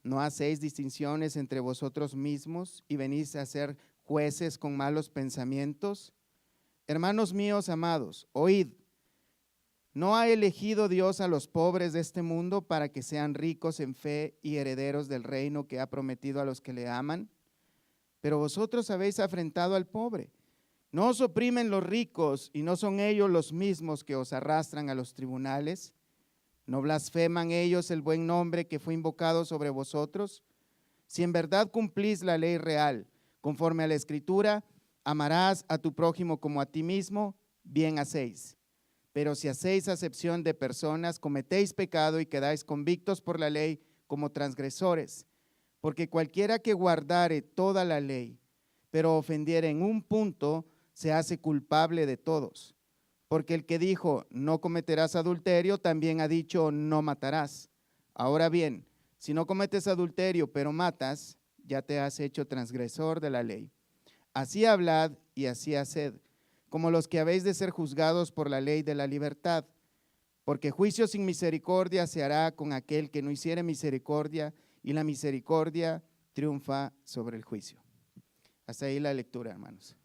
¿No hacéis distinciones entre vosotros mismos y venís a ser jueces con malos pensamientos? Hermanos míos amados, oíd. ¿No ha elegido Dios a los pobres de este mundo para que sean ricos en fe y herederos del reino que ha prometido a los que le aman? Pero vosotros habéis afrentado al pobre. ¿No os oprimen los ricos y no son ellos los mismos que os arrastran a los tribunales? ¿No blasfeman ellos el buen nombre que fue invocado sobre vosotros? Si en verdad cumplís la ley real, conforme a la Escritura, amarás a tu prójimo como a ti mismo, bien hacéis. Pero si hacéis acepción de personas, cometéis pecado y quedáis convictos por la ley como transgresores. Porque cualquiera que guardare toda la ley, pero ofendiere en un punto, se hace culpable de todos. Porque el que dijo, no cometerás adulterio, también ha dicho, no matarás. Ahora bien, si no cometes adulterio, pero matas, ya te has hecho transgresor de la ley. Así hablad y así haced, como los que habéis de ser juzgados por la ley de la libertad. Porque juicio sin misericordia se hará con aquel que no hiciere misericordia, y la misericordia triunfa sobre el juicio. Hasta ahí la lectura, hermanos.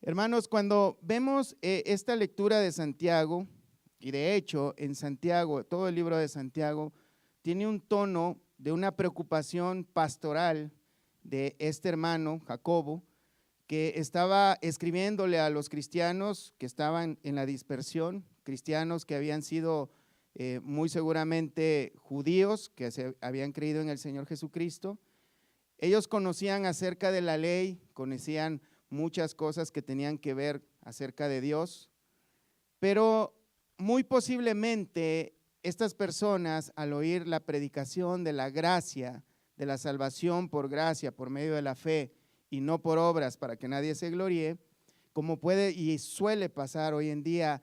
Hermanos, cuando vemos esta lectura de Santiago, y de hecho en Santiago, todo el libro de Santiago, tiene un tono de una preocupación pastoral de este hermano, Jacobo, que estaba escribiéndole a los cristianos que estaban en la dispersión, cristianos que habían sido muy seguramente judíos, que se habían creído en el Señor Jesucristo. Ellos conocían acerca de la ley, conocían muchas cosas que tenían que ver acerca de Dios, pero muy posiblemente estas personas, al oír la predicación de la gracia, de la salvación por gracia, por medio de la fe y no por obras para que nadie se gloríe, como puede y suele pasar hoy en día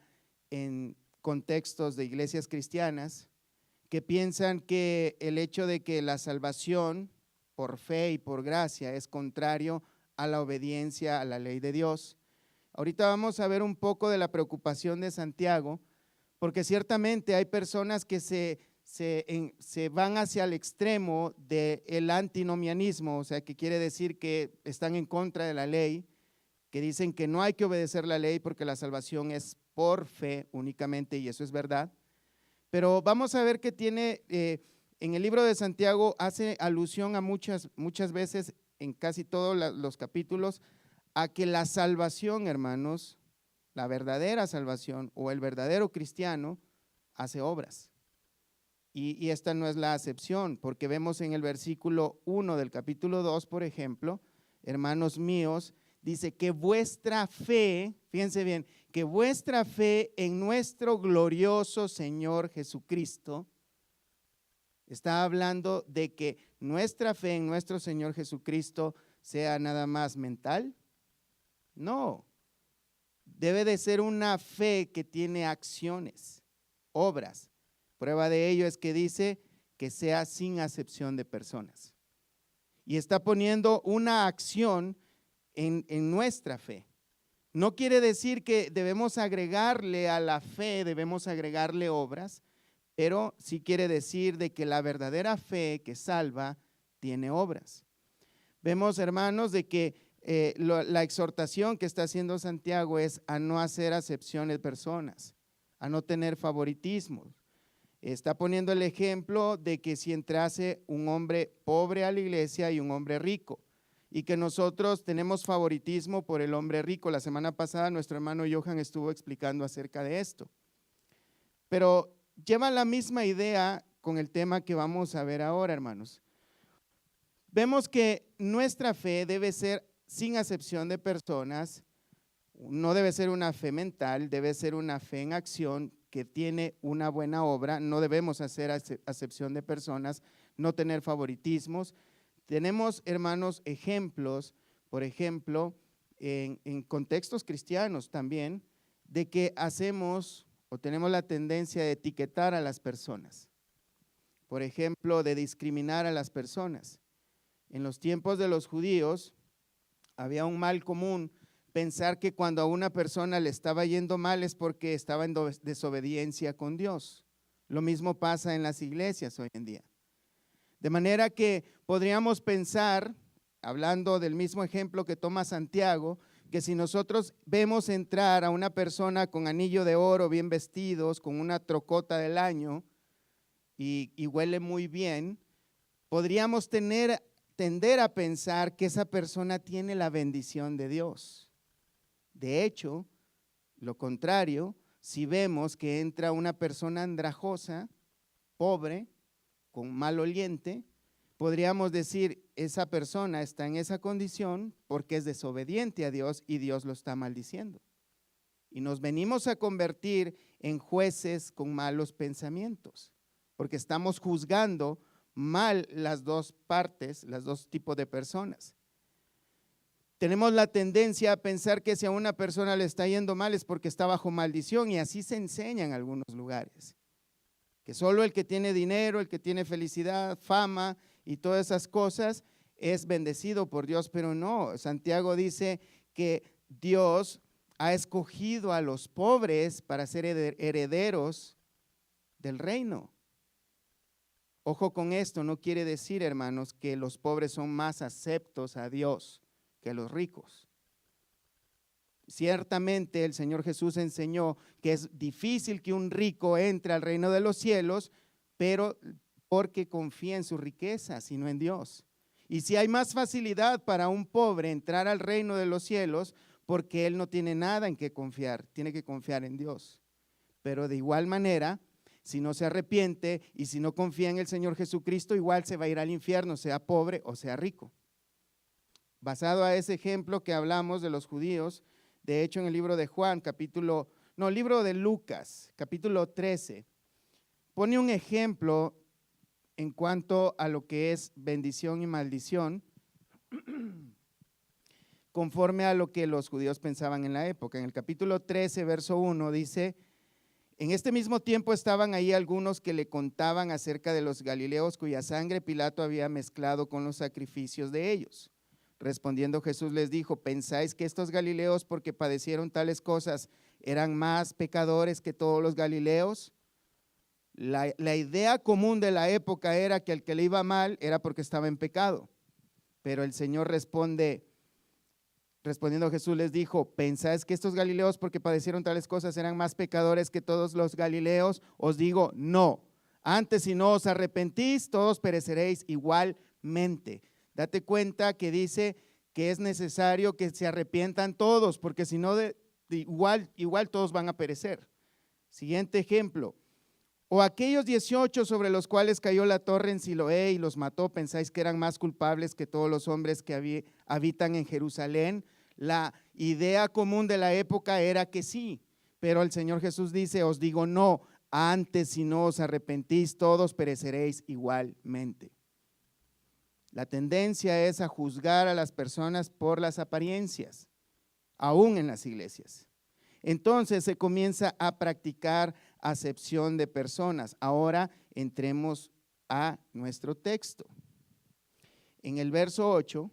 en contextos de iglesias cristianas, que piensan que el hecho de que la salvación por fe y por gracia es contrario a la obediencia a la ley de Dios. Ahorita vamos a ver un poco de la preocupación de Santiago, porque ciertamente hay personas que se van hacia el extremo del antinomianismo, o sea, que quiere decir que están en contra de la ley, que dicen que no hay que obedecer la ley porque la salvación es por fe únicamente, y eso es verdad. Pero vamos a ver que tiene, en el libro de Santiago hace alusión a muchas veces, en casi todos los capítulos, a que la salvación, hermanos, la verdadera salvación o el verdadero cristiano hace obras. Y esta no es la acepción, porque vemos en el versículo 1 del capítulo 2, por ejemplo, hermanos míos, dice que vuestra fe, fíjense bien, que vuestra fe en nuestro glorioso Señor Jesucristo, está hablando de que nuestra fe en nuestro Señor Jesucristo sea nada más mental. No, debe de ser una fe que tiene acciones, obras. Prueba de ello es que dice que sea sin acepción de personas. Y está poniendo una acción en nuestra fe. No quiere decir que debemos agregarle a la fe, debemos agregarle obras, pero sí quiere decir de que la verdadera fe que salva tiene obras. Vemos, hermanos, de que la exhortación que está haciendo Santiago es a no hacer acepción de personas, a no tener favoritismo. Está poniendo el ejemplo de que si entrase un hombre pobre a la iglesia y un hombre rico, y que nosotros tenemos favoritismo por el hombre rico. La semana pasada nuestro hermano Johan estuvo explicando acerca de esto. Pero lleva la misma idea con el tema que vamos a ver ahora, hermanos. Vemos que nuestra fe debe ser sin acepción de personas, no debe ser una fe mental, debe ser una fe en acción que tiene una buena obra. No debemos hacer acepción de personas, no tener favoritismos. Tenemos, hermanos, ejemplos, por ejemplo, en contextos cristianos también, de que hacemos o tenemos la tendencia de etiquetar a las personas. Por ejemplo, de discriminar a las personas. En los tiempos de los judíos había un mal común, pensar que cuando a una persona le estaba yendo mal es porque estaba en desobediencia con Dios. Lo mismo pasa en las iglesias hoy en día. De manera que podríamos pensar, hablando del mismo ejemplo que toma Santiago, que si nosotros vemos entrar a una persona con anillo de oro, bien vestidos, con una trocota del año y huele muy bien, podríamos tender a pensar que esa persona tiene la bendición de Dios. De hecho, lo contrario, si vemos que entra una persona andrajosa, pobre, con mal oliente, podríamos decir, esa persona está en esa condición porque es desobediente a Dios y Dios lo está maldiciendo. Y nos venimos a convertir en jueces con malos pensamientos, porque estamos juzgando mal las dos partes, los dos tipos de personas. Tenemos la tendencia a pensar que si a una persona le está yendo mal es porque está bajo maldición, y así se enseña en algunos lugares. Que solo el que tiene dinero, el que tiene felicidad, fama y todas esas cosas es bendecido por Dios, pero no. Santiago dice que Dios ha escogido a los pobres para ser herederos del reino. Ojo con esto, no quiere decir, hermanos, que los pobres son más aceptos a Dios que los ricos. Ciertamente el Señor Jesús enseñó que es difícil que un rico entre al reino de los cielos, pero porque confía en sus riquezas y no en Dios. Y si hay más facilidad para un pobre entrar al reino de los cielos, porque él no tiene nada en qué confiar, tiene que confiar en Dios. Pero de igual manera, si no se arrepiente y si no confía en el Señor Jesucristo, igual se va a ir al infierno, sea pobre o sea rico. Basado a ese ejemplo que hablamos de los judíos, de hecho en el libro de Juan, libro de Lucas, capítulo 13, pone un ejemplo en cuanto a lo que es bendición y maldición, conforme a lo que los judíos pensaban en la época. En el capítulo 13, verso 1 dice: en este mismo tiempo estaban ahí algunos que le contaban acerca de los galileos cuya sangre Pilato había mezclado con los sacrificios de ellos. Respondiendo Jesús les dijo: ¿pensáis que estos galileos, porque padecieron tales cosas, eran más pecadores que todos los galileos? La idea común de la época era que al que le iba mal era porque estaba en pecado. Pero el Señor respondiendo Jesús les dijo: ¿pensáis que estos galileos, porque padecieron tales cosas, eran más pecadores que todos los galileos? Os digo, no. Antes, si no os arrepentís, todos pereceréis igualmente. Date cuenta que dice que es necesario que se arrepientan todos, porque si no, igual todos van a perecer. Siguiente ejemplo. O aquellos 18 sobre los cuales cayó la torre en Siloé y los mató, ¿pensáis que eran más culpables que todos los hombres que habitan en Jerusalén? La idea común de la época era que sí, pero el Señor Jesús dice: os digo no, antes si no os arrepentís, todos pereceréis igualmente. La tendencia es a juzgar a las personas por las apariencias, aún en las iglesias. Entonces se comienza a practicar acepción de personas. Ahora entremos a nuestro texto. En el verso 8,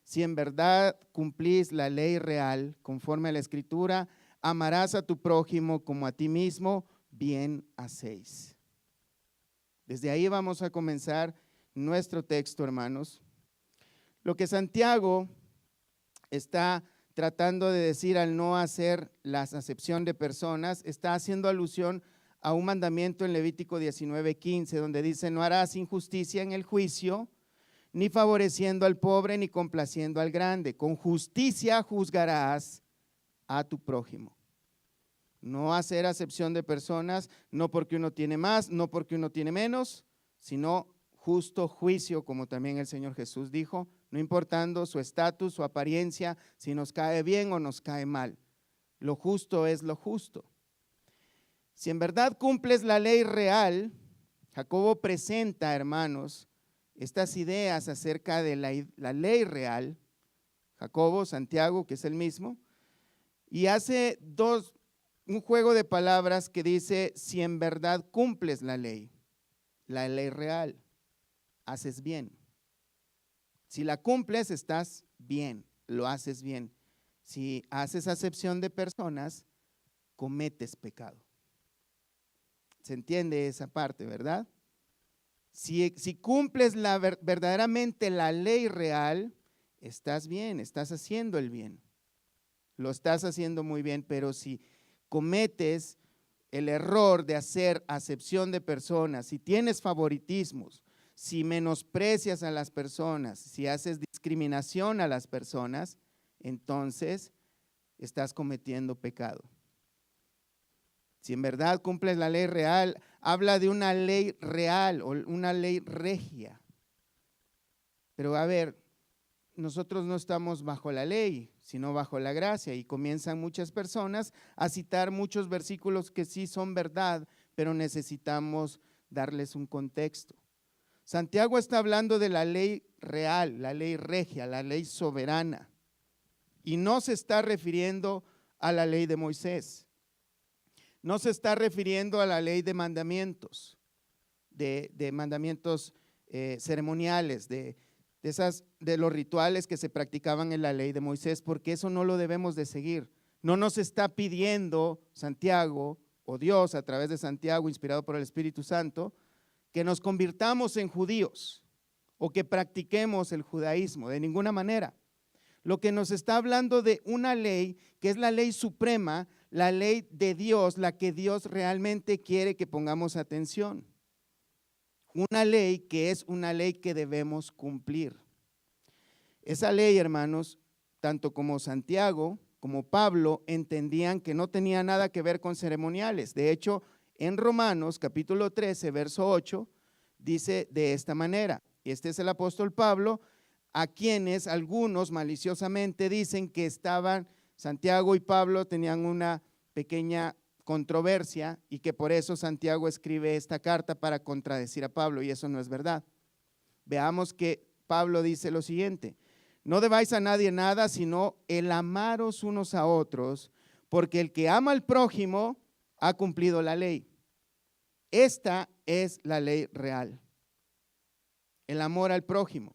si en verdad cumplís la ley real conforme a la Escritura, amarás a tu prójimo como a ti mismo, bien hacéis. Desde ahí vamos a comenzar nuestro texto, hermanos. Lo que Santiago está tratando de decir al no hacer la acepción de personas, está haciendo alusión a un mandamiento en Levítico 19:15, donde dice: no harás injusticia en el juicio, ni favoreciendo al pobre, ni complaciendo al grande. Con justicia juzgarás a tu prójimo. No hacer acepción de personas, no porque uno tiene más, no porque uno tiene menos, sino justo juicio, como también el Señor Jesús dijo, no importando su estatus, su apariencia, si nos cae bien o nos cae mal. Lo justo es lo justo. Si en verdad cumples la ley real, Jacobo presenta, hermanos, estas ideas acerca de la ley real, Jacobo, Santiago, que es el mismo, y hace un juego de palabras que dice: si en verdad cumples la ley real, haces bien. Si la cumples, estás bien, lo haces bien. Si haces acepción de personas, cometes pecado. ¿Se entiende esa parte, verdad? Si cumples verdaderamente la ley real, estás bien, estás haciendo el bien. Lo estás haciendo muy bien, pero si cometes el error de hacer acepción de personas, si tienes favoritismos, si menosprecias a las personas, si haces discriminación a las personas, entonces estás cometiendo pecado. Si en verdad cumples la ley real, habla de una ley real o una ley regia. Pero a ver, nosotros no estamos bajo la ley, sino bajo la gracia, y comienzan muchas personas a citar muchos versículos que sí son verdad, pero necesitamos darles un contexto. Santiago está hablando de la ley real, la ley regia, la ley soberana, y no se está refiriendo a la ley de Moisés. No se está refiriendo a la ley de mandamientos, de mandamientos ceremoniales, de los rituales que se practicaban en la ley de Moisés, porque eso no lo debemos de seguir. No nos está pidiendo Santiago o Dios a través de Santiago, inspirado por el Espíritu Santo, que nos convirtamos en judíos o que practiquemos el judaísmo, de ninguna manera. Lo que nos está hablando de una ley que es la ley suprema, la ley de Dios, la que Dios realmente quiere que pongamos atención. Una ley que es una ley que debemos cumplir. Esa ley, hermanos, tanto como Santiago como Pablo entendían que no tenía nada que ver con ceremoniales. De hecho, en Romanos capítulo 13, verso 8, dice de esta manera, y este es el apóstol Pablo, a quienes algunos maliciosamente dicen que Santiago y Pablo tenían una pequeña controversia y que por eso Santiago escribe esta carta para contradecir a Pablo, y eso no es verdad. Veamos que Pablo dice lo siguiente: no debáis a nadie nada, sino el amaros unos a otros, porque el que ama al prójimo ha cumplido la ley. Esta es la ley real, el amor al prójimo.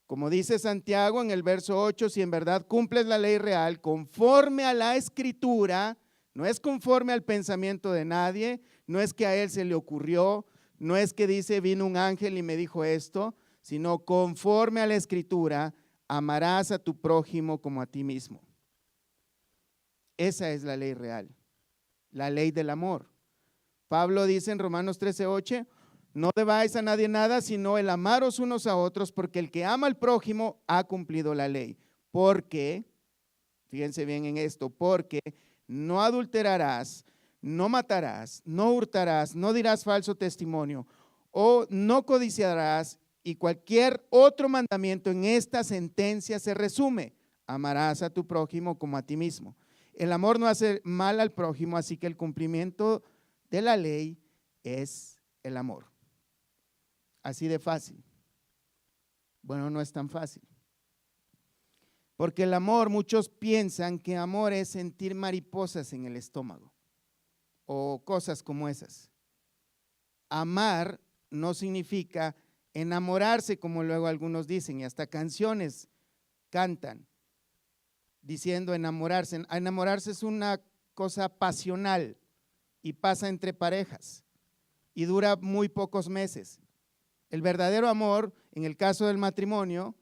Como dice Santiago en el verso 8, si en verdad cumples la ley real conforme a la Escritura, no es conforme al pensamiento de nadie, no es que a él se le ocurrió, no es que dice vino un ángel y me dijo esto, sino conforme a la Escritura, amarás a tu prójimo como a ti mismo. Esa es la ley real, la ley del amor. Pablo dice en Romanos 13:8, no debáis a nadie nada, sino el amaros unos a otros, porque el que ama al prójimo ha cumplido la ley. Porque, fíjense bien en esto, porque no adulterarás, no matarás, no hurtarás, no dirás falso testimonio, o no codiciarás, y cualquier otro mandamiento en esta sentencia se resume: amarás a tu prójimo como a ti mismo. El amor no hace mal al prójimo, así que el cumplimiento de la ley es el amor. Así de fácil. Bueno, no es tan fácil. Porque el amor, muchos piensan que amor es sentir mariposas en el estómago o cosas como esas. Amar no significa enamorarse, como luego algunos dicen, y hasta canciones cantan diciendo enamorarse. Enamorarse es una cosa pasional y pasa entre parejas y dura muy pocos meses. El verdadero amor, en el caso del matrimonio,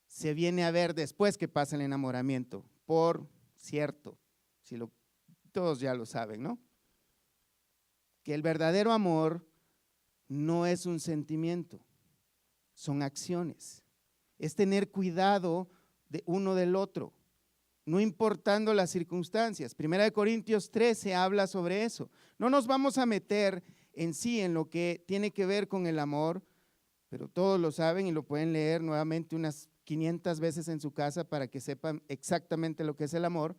se viene a ver después que pasa el enamoramiento, por cierto, todos ya lo saben, ¿no? Que el verdadero amor no es un sentimiento, son acciones. Es tener cuidado de uno del otro, no importando las circunstancias. 1 Corintios 13 habla sobre eso. No nos vamos a meter en sí en lo que tiene que ver con el amor, pero todos lo saben y lo pueden leer nuevamente unas 500 veces en su casa para que sepan exactamente lo que es el amor.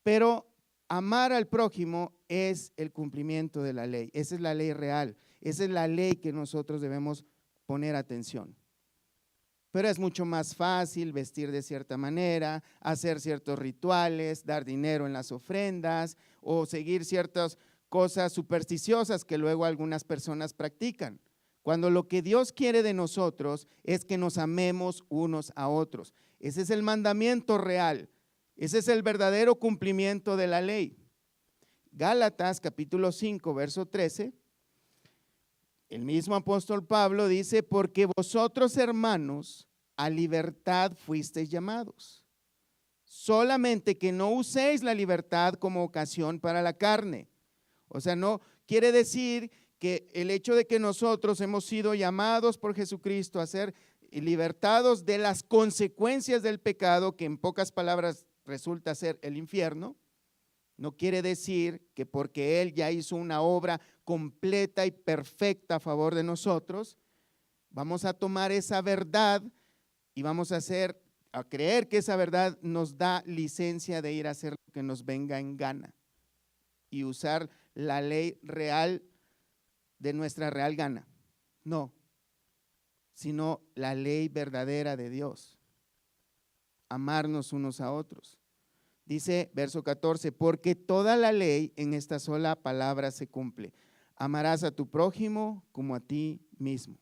Pero amar al prójimo es el cumplimiento de la ley. Esa es la ley real, esa es la ley que nosotros debemos poner atención. Pero es mucho más fácil vestir de cierta manera, hacer ciertos rituales, dar dinero en las ofrendas o seguir ciertas cosas supersticiosas que luego algunas personas practican. Cuando lo que Dios quiere de nosotros es que nos amemos unos a otros. Ese es el mandamiento real. Ese es el verdadero cumplimiento de la ley. Gálatas capítulo 5, verso 13. el mismo apóstol Pablo dice, porque vosotros, hermanos, a libertad fuisteis llamados. Solamente que no uséis la libertad como ocasión para la carne. O sea, no quiere decir que el hecho de que nosotros hemos sido llamados por Jesucristo a ser libertados de las consecuencias del pecado, que en pocas palabras resulta ser el infierno, no quiere decir que porque Él ya hizo una obra completa y perfecta a favor de nosotros, vamos a tomar esa verdad y vamos a creer que esa verdad nos da licencia de ir a hacer lo que nos venga en gana y usar la ley real de nuestra real gana. No, sino la ley verdadera de Dios. Amarnos unos a otros. Dice verso 14, porque toda la ley en esta sola palabra se cumple. Amarás a tu prójimo como a ti mismo.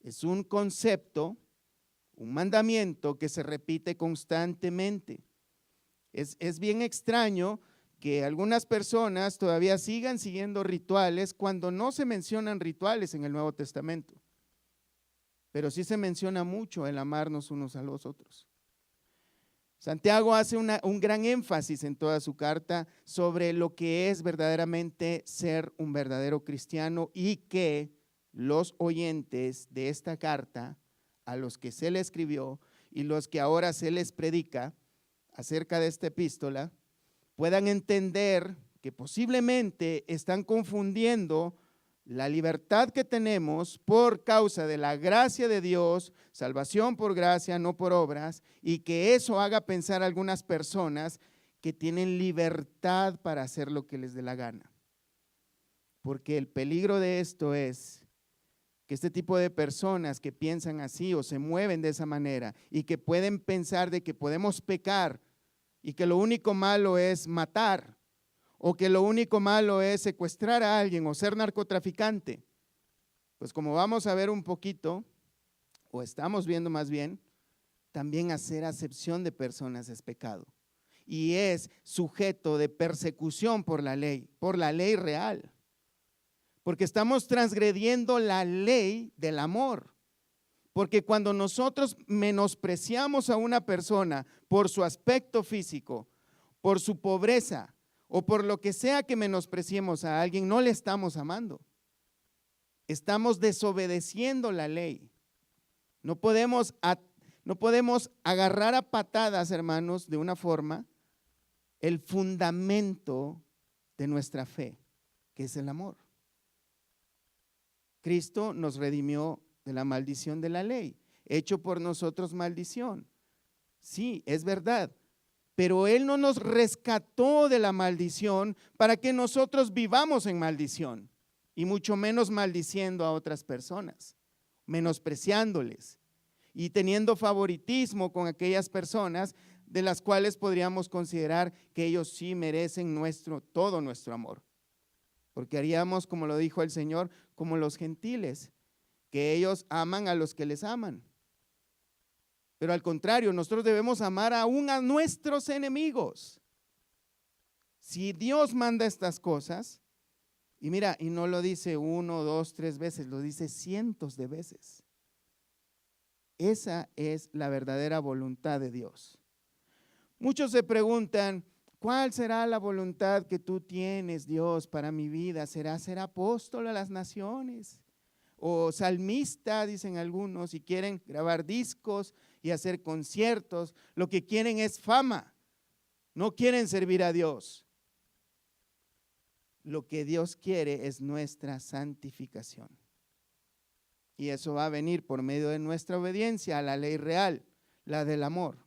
Es un concepto, un mandamiento que se repite constantemente. Es bien extraño que algunas personas todavía sigan siguiendo rituales cuando no se mencionan rituales en el Nuevo Testamento. Pero sí se menciona mucho el amarnos unos a los otros. Santiago hace un gran énfasis en toda su carta sobre lo que es verdaderamente ser un verdadero cristiano y que los oyentes de esta carta, a los que se le escribió y los que ahora se les predica acerca de esta epístola, puedan entender que posiblemente están confundiendo la libertad que tenemos por causa de la gracia de Dios, salvación por gracia, no por obras, y que eso haga pensar a algunas personas que tienen libertad para hacer lo que les dé la gana. Porque el peligro de esto es que este tipo de personas que piensan así o se mueven de esa manera y que pueden pensar de que podemos pecar y que lo único malo es matar, o que lo único malo es secuestrar a alguien o ser narcotraficante, pues como vamos a ver un poquito, o estamos viendo más bien, también hacer acepción de personas es pecado y es sujeto de persecución por la ley real, porque estamos transgrediendo la ley del amor. Porque cuando nosotros menospreciamos a una persona por su aspecto físico, por su pobreza, o por lo que sea que menospreciemos a alguien, no le estamos amando. Estamos desobedeciendo la ley. No podemos agarrar a patadas, hermanos, de una forma, el fundamento de nuestra fe, que es el amor. Cristo nos redimió de la maldición de la ley, hecho por nosotros maldición. Sí, es verdad. Pero Él no nos rescató de la maldición para que nosotros vivamos en maldición, y mucho menos maldiciendo a otras personas, menospreciándoles y teniendo favoritismo con aquellas personas de las cuales podríamos considerar que ellos sí merecen todo nuestro amor. Porque haríamos, como lo dijo el Señor, como los gentiles, que ellos aman a los que les aman. Pero al contrario, nosotros debemos amar aún a nuestros enemigos. Si Dios manda estas cosas, y mira, y no lo dice 1, 2, 3 veces, lo dice cientos de veces. Esa es la verdadera voluntad de Dios. Muchos se preguntan, ¿cuál será la voluntad que tú tienes, Dios, para mi vida? ¿Será ser apóstol a las naciones? O salmista, dicen algunos, y quieren grabar discos y hacer conciertos. Lo que quieren es fama, no quieren servir a Dios. Lo que Dios quiere es nuestra santificación. Y eso va a venir por medio de nuestra obediencia a la ley real, la del amor.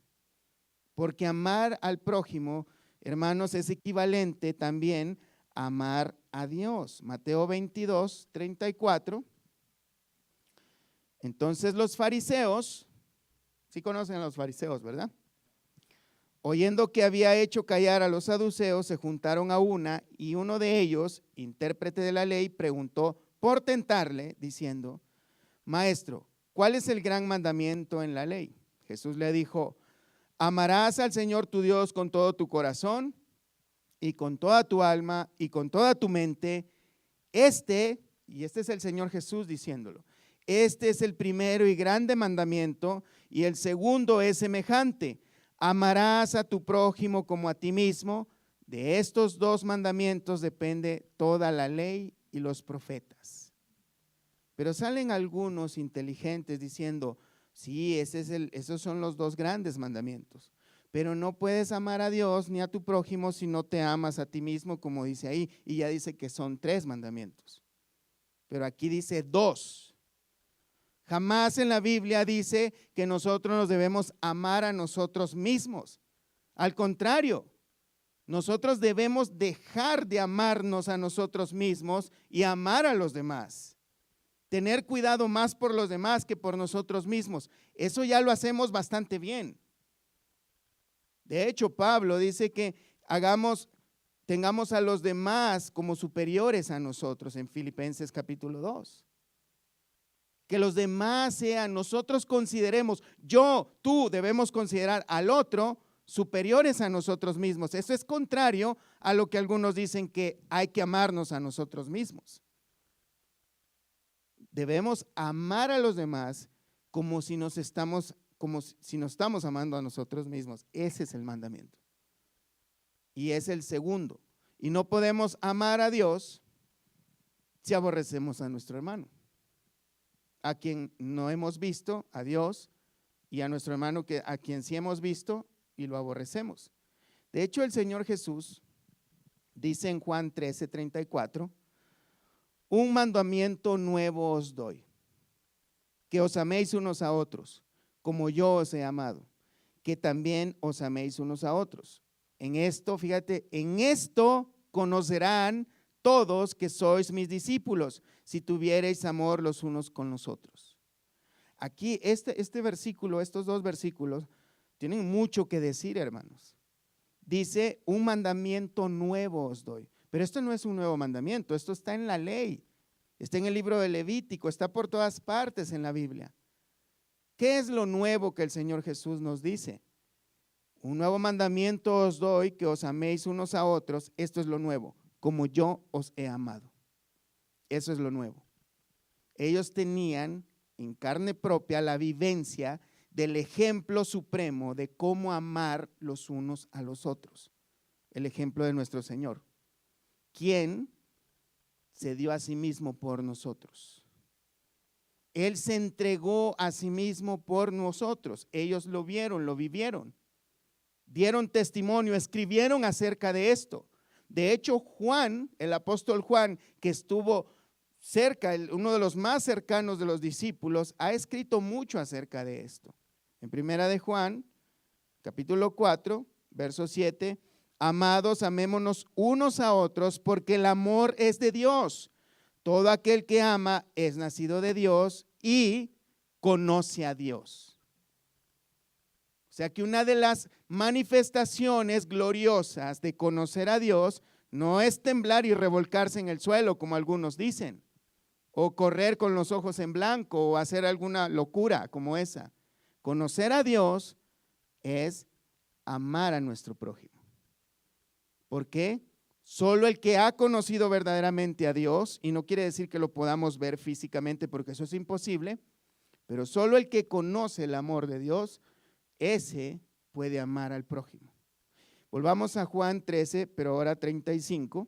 Porque amar al prójimo, hermanos, es equivalente también a amar a Dios. Mateo 22, 34. Entonces los fariseos, sí conocen a los fariseos, ¿verdad? Oyendo que había hecho callar a los saduceos, se juntaron a una, y uno de ellos, intérprete de la ley, preguntó por tentarle, diciendo: Maestro, ¿cuál es el gran mandamiento en la ley? Jesús le dijo: amarás al Señor tu Dios con todo tu corazón y con toda tu alma y con toda tu mente. y este es el Señor Jesús diciéndolo, este es el primero y grande mandamiento, y el segundo es semejante: amarás a tu prójimo como a ti mismo. De estos dos mandamientos depende toda la ley y los profetas. Pero salen algunos inteligentes diciendo, sí, esos son los dos grandes mandamientos, pero no puedes amar a Dios ni a tu prójimo si no te amas a ti mismo, como dice ahí, y ya dice que son 3 mandamientos. Pero aquí dice 2. Jamás en la Biblia dice que nosotros nos debemos amar a nosotros mismos. Al contrario, nosotros debemos dejar de amarnos a nosotros mismos y amar a los demás. Tener cuidado más por los demás que por nosotros mismos. Eso ya lo hacemos bastante bien. De hecho, Pablo dice que tengamos a los demás como superiores a nosotros en Filipenses capítulo 2. Que los demás sean, nosotros consideremos, tú debemos considerar al otro superiores a nosotros mismos. Eso es contrario a lo que algunos dicen que hay que amarnos a nosotros mismos. Debemos amar a los demás como si nos estamos amando a nosotros mismos. Ese es el mandamiento. Y es el segundo. Y no podemos amar a Dios si aborrecemos a nuestro hermano, a quien no hemos visto, a Dios, y a nuestro hermano a quien sí hemos visto y lo aborrecemos. De hecho, el Señor Jesús dice en Juan 13:34, un mandamiento nuevo os doy, que os améis unos a otros, como yo os he amado, que también os améis unos a otros. En esto, fíjate, en esto conocerán todos que sois mis discípulos, si tuviereis amor los unos con los otros. Aquí, este versículo, estos 2 versículos, tienen mucho que decir, hermanos. Dice, un mandamiento nuevo os doy. Pero esto no es un nuevo mandamiento, esto está en la ley, está en el libro de Levítico, está por todas partes en la Biblia. ¿Qué es lo nuevo que el Señor Jesús nos dice? Un nuevo mandamiento os doy, que os améis unos a otros. Esto es lo nuevo, como yo os he amado. Eso es lo nuevo. Ellos tenían en carne propia la vivencia del ejemplo supremo de cómo amar los unos a los otros. El ejemplo de nuestro Señor, quien se dio a sí mismo por nosotros. Él se entregó a sí mismo por nosotros. Ellos lo vieron, lo vivieron, dieron testimonio, escribieron acerca de esto. De hecho, Juan, el apóstol Juan, que estuvo cerca, uno de los más cercanos de los discípulos, ha escrito mucho acerca de esto. En primera de Juan, capítulo 4, verso 7, amados, amémonos unos a otros, porque el amor es de Dios. Todo aquel que ama es nacido de Dios y conoce a Dios. O sea que una de las manifestaciones gloriosas de conocer a Dios no es temblar y revolcarse en el suelo, como algunos dicen, o correr con los ojos en blanco, o hacer alguna locura como esa. Conocer a Dios es amar a nuestro prójimo. ¿Por qué? Solo el que ha conocido verdaderamente a Dios, y no quiere decir que lo podamos ver físicamente porque eso es imposible, pero solo el que conoce el amor de Dios, ese puede amar al prójimo. Volvamos a Juan 13, pero ahora 35.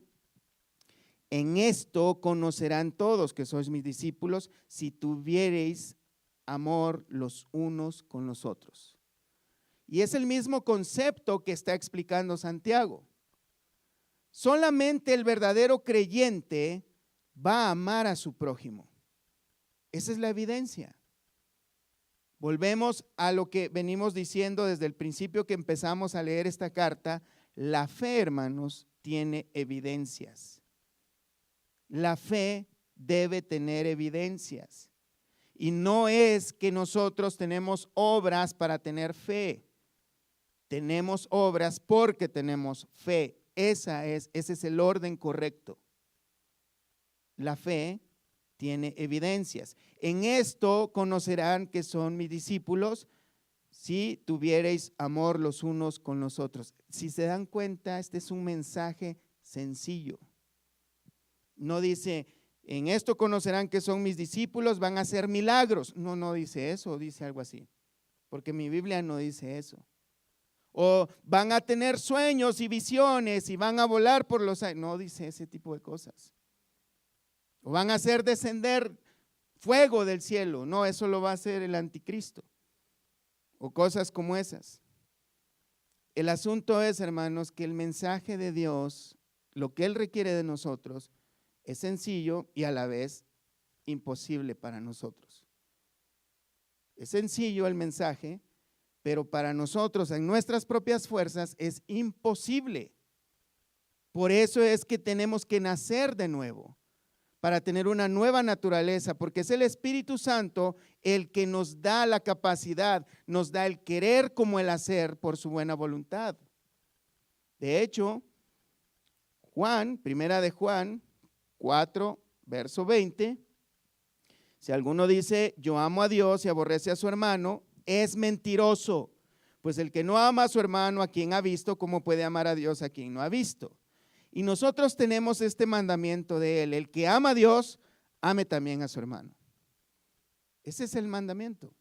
En esto conocerán todos que sois mis discípulos, si tuviereis amor los unos con los otros. Y es el mismo concepto que está explicando Santiago. Solamente el verdadero creyente va a amar a su prójimo. Esa es la evidencia. Volvemos a lo que venimos diciendo desde el principio que empezamos a leer esta carta. La fe, hermanos, tiene evidencias. La fe debe tener evidencias. Y no es que nosotros tenemos obras para tener fe. Tenemos obras porque tenemos fe. Ese es el orden correcto. La fe tiene evidencias. En esto conocerán que son mis discípulos, si tuviereis amor los unos con los otros. Si se dan cuenta, este es un mensaje sencillo. No dice, En esto conocerán que son mis discípulos, van a hacer milagros. No, no dice eso, dice algo así, porque mi Biblia no dice eso. O van a tener sueños y visiones y van a volar por los aires. No dice ese tipo de cosas. O van a hacer descender fuego del cielo. No, eso lo va a hacer el anticristo. O cosas como esas. El asunto es, hermanos, que el mensaje de Dios, lo que Él requiere de nosotros, es sencillo y a la vez imposible para nosotros. Es sencillo el mensaje, pero para nosotros, en nuestras propias fuerzas, es imposible. Por eso es que tenemos que nacer de nuevo, para tener una nueva naturaleza, porque es el Espíritu Santo el que nos da la capacidad, nos da el querer como el hacer por su buena voluntad. De hecho, primera de Juan 4, verso 20, si alguno dice, yo amo a Dios y aborrece a su hermano, es mentiroso, pues el que no ama a su hermano, a quien ha visto, ¿cómo puede amar a Dios a quien no ha visto? Y nosotros tenemos este mandamiento de Él, el que ama a Dios, ame también a su hermano. Ese es el mandamiento. O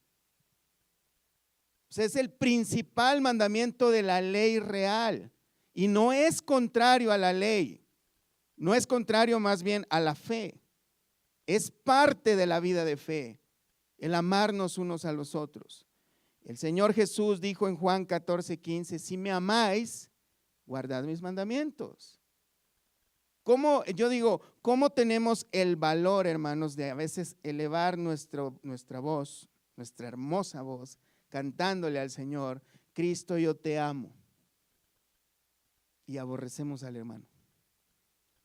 sea, es el principal mandamiento de la ley real y no es contrario a la ley, no es contrario más bien a la fe. Es parte de la vida de fe, el amarnos unos a los otros. El Señor Jesús dijo en Juan 14:15, si me amáis, guardad mis mandamientos. ¿Cómo tenemos el valor, hermanos, de a veces elevar nuestra voz, nuestra hermosa voz, cantándole al Señor, Cristo, yo te amo, y aborrecemos al hermano?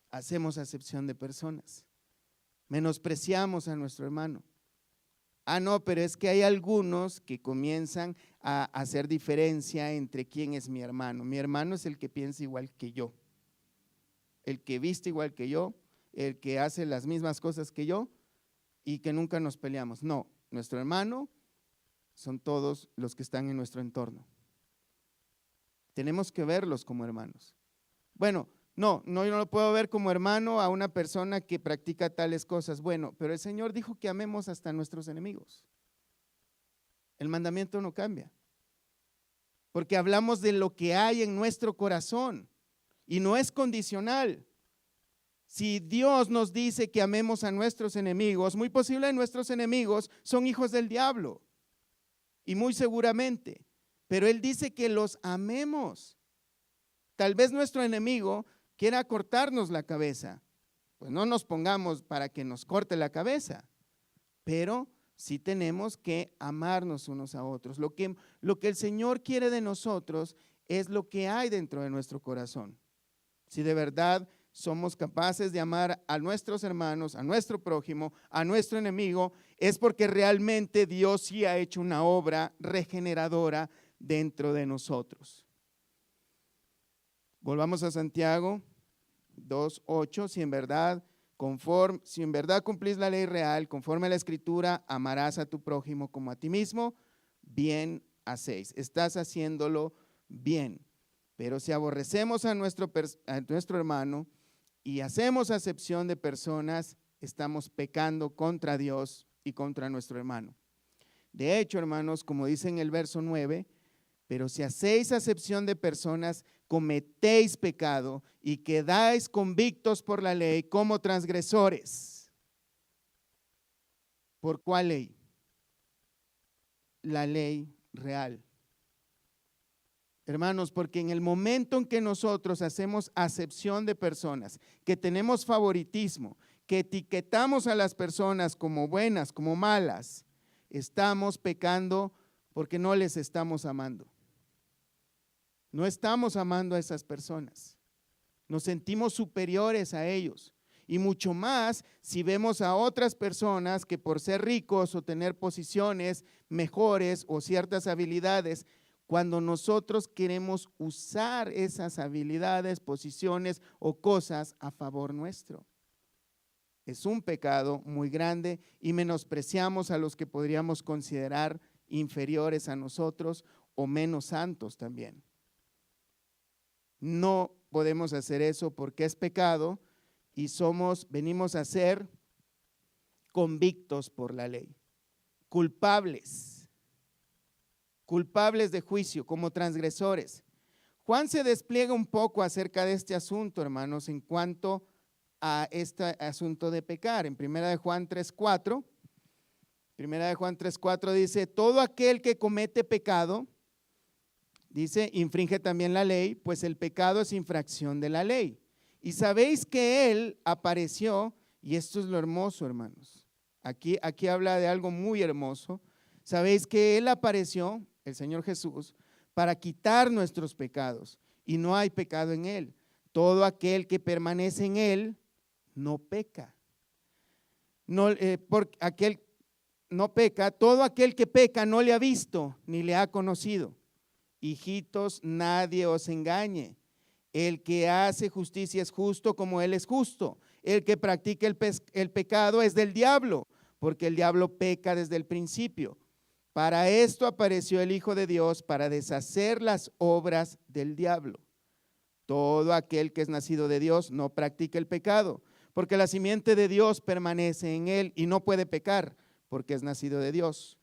Hacemos acepción de personas, menospreciamos a nuestro hermano. No, pero es que hay algunos que comienzan a hacer diferencia entre quién es mi hermano. Mi hermano es el que piensa igual que yo, el que viste igual que yo, el que hace las mismas cosas que yo y que nunca nos peleamos. No, nuestro hermano son todos los que están en nuestro entorno. Tenemos que verlos como hermanos. Bueno, yo no lo puedo ver como hermano a una persona que practica tales cosas. Bueno, pero el Señor dijo que amemos hasta a nuestros enemigos. El mandamiento no cambia, porque hablamos de lo que hay en nuestro corazón y no es condicional. Si Dios nos dice que amemos a nuestros enemigos, muy posible nuestros enemigos son hijos del diablo y muy seguramente, pero Él dice que los amemos. Tal vez nuestro enemigo quiera cortarnos la cabeza, pues no nos pongamos para que nos corte la cabeza, pero sí tenemos que amarnos unos a otros. Lo que el Señor quiere de nosotros es lo que hay dentro de nuestro corazón. Si de verdad somos capaces de amar a nuestros hermanos, a nuestro prójimo, a nuestro enemigo, es porque realmente Dios sí ha hecho una obra regeneradora dentro de nosotros. Volvamos a Santiago 2:8, si en verdad cumplís la ley real, conforme a la Escritura, amarás a tu prójimo como a ti mismo, bien hacéis. Estás haciéndolo bien. Pero si aborrecemos a nuestro hermano y hacemos acepción de personas, estamos pecando contra Dios y contra nuestro hermano. De hecho, hermanos, como dice en el verso 9, pero si hacéis acepción de personas, cometéis pecado y quedáis convictos por la ley como transgresores. ¿Por cuál ley? La ley real. Hermanos, porque en el momento en que nosotros hacemos acepción de personas, que tenemos favoritismo, que etiquetamos a las personas como buenas, como malas, estamos pecando porque no les estamos amando. No estamos amando a esas personas. Nos sentimos superiores a ellos. Y mucho más si vemos a otras personas que por ser ricos o tener posiciones mejores o ciertas habilidades, cuando nosotros queremos usar esas habilidades, posiciones o cosas a favor nuestro. Es un pecado muy grande y menospreciamos a los que podríamos considerar inferiores a nosotros o menos santos también. No podemos hacer eso porque es pecado y venimos a ser convictos por la ley, culpables de juicio, como transgresores. Juan se despliega un poco acerca de este asunto, hermanos, en cuanto a este asunto de pecar. En Primera de Juan 3:4 dice, todo aquel que comete pecado, dice, infringe también la ley, pues el pecado es infracción de la ley. Y sabéis que Él apareció, y esto es lo hermoso, hermanos. Aquí habla de algo muy hermoso. Sabéis que Él apareció, el Señor Jesús, para quitar nuestros pecados, y no hay pecado en Él. Todo aquel que permanece en Él no peca. No peca, todo aquel que peca no le ha visto ni le ha conocido. Hijitos, nadie os engañe. El que hace justicia es justo como Él es justo. El que practica el pecado es del diablo, porque el diablo peca desde el principio. Para esto apareció el Hijo de Dios, para deshacer las obras del diablo. Todo aquel que es nacido de Dios no practica el pecado, porque la simiente de Dios permanece en él y no puede pecar, porque es nacido de Dios.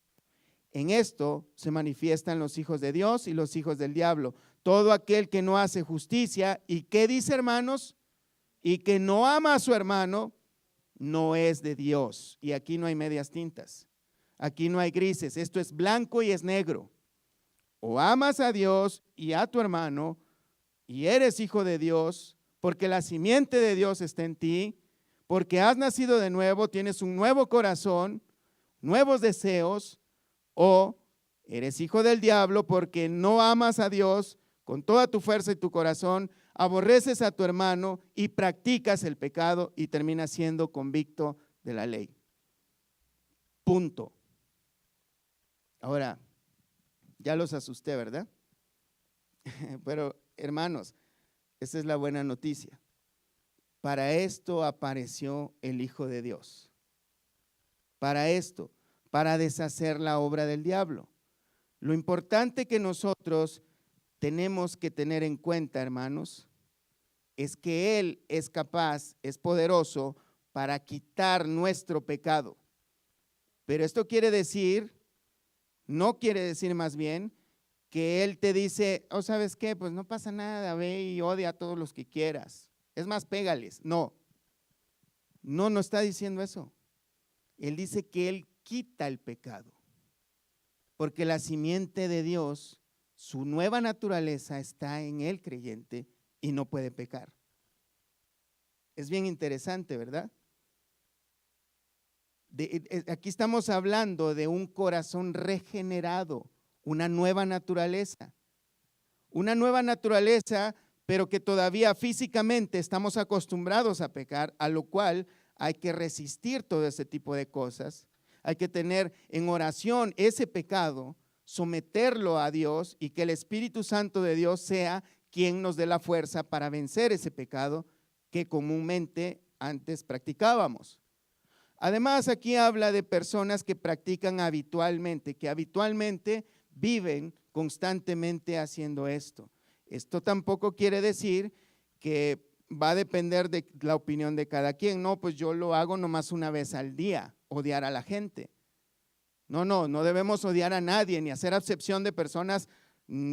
En esto se manifiestan los hijos de Dios y los hijos del diablo. Todo aquel que no hace justicia, ¿y qué dice, hermanos? Y que no ama a su hermano, no es de Dios. Y aquí no hay medias tintas. Aquí no hay grises, esto es blanco y es negro. O amas a Dios y a tu hermano y eres hijo de Dios, porque la simiente de Dios está en ti, porque has nacido de nuevo, tienes un nuevo corazón, nuevos deseos, o eres hijo del diablo porque no amas a Dios con toda tu fuerza y tu corazón, aborreces a tu hermano y practicas el pecado y terminas siendo convicto de la ley. Punto. Ahora, ya los asusté, ¿verdad? Pero hermanos, esa es la buena noticia. Para esto apareció el Hijo de Dios. Para esto, para deshacer la obra del diablo. Lo importante que nosotros tenemos que tener en cuenta, hermanos, es que Él es capaz, es poderoso para quitar nuestro pecado. Pero esto no quiere decir más bien que Él te dice, oh, ¿sabes qué? Pues no pasa nada, ve y odia a todos los que quieras. Es más, pégales. No está diciendo eso. Él dice que Él quita el pecado, porque la simiente de Dios, su nueva naturaleza está en el creyente y no puede pecar. Es bien interesante, ¿verdad? Aquí estamos hablando de un corazón regenerado, una nueva naturaleza, pero que todavía físicamente estamos acostumbrados a pecar, a lo cual hay que resistir todo ese tipo de cosas. Hay que tener en oración ese pecado, someterlo a Dios y que el Espíritu Santo de Dios sea quien nos dé la fuerza para vencer ese pecado que comúnmente antes practicábamos. Además, aquí habla de personas que practican habitualmente, que habitualmente viven constantemente haciendo esto. Esto tampoco quiere decir que va a depender de la opinión de cada quien. No, pues yo lo hago nomás una vez al día, odiar a la gente. No debemos odiar a nadie ni hacer acepción de personas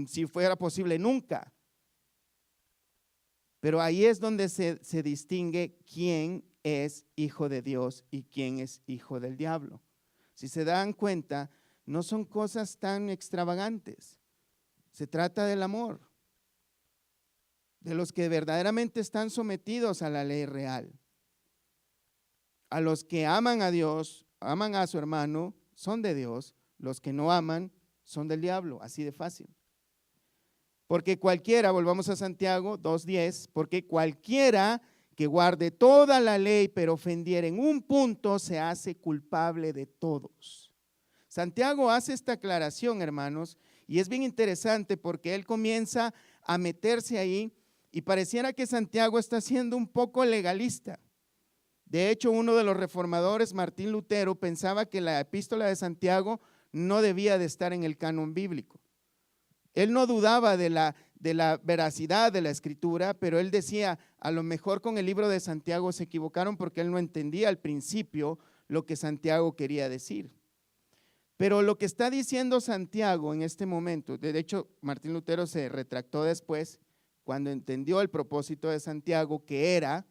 si fuera posible nunca. Pero ahí es donde se distingue quién es hijo de Dios y quién es hijo del diablo. Si se dan cuenta, no son cosas tan extravagantes. Se trata del amor, de los que verdaderamente están sometidos a la ley real. A los que aman a Dios, aman a su hermano, son de Dios. Los que no aman son del diablo, así de fácil. Porque cualquiera, volvamos a Santiago 2:10, porque cualquiera que guarde toda la ley pero ofendiera en un punto se hace culpable de todos. Santiago hace esta aclaración, hermanos, y es bien interesante porque él comienza a meterse ahí y pareciera que Santiago está siendo un poco legalista. De hecho, uno de los reformadores, Martín Lutero, pensaba que la epístola de Santiago no debía de estar en el canon bíblico. Él no dudaba de la veracidad de la escritura, pero él decía, a lo mejor con el libro de Santiago se equivocaron porque él no entendía al principio lo que Santiago quería decir. Pero lo que está diciendo Santiago en este momento, de hecho Martín Lutero se retractó después cuando entendió el propósito de Santiago, que era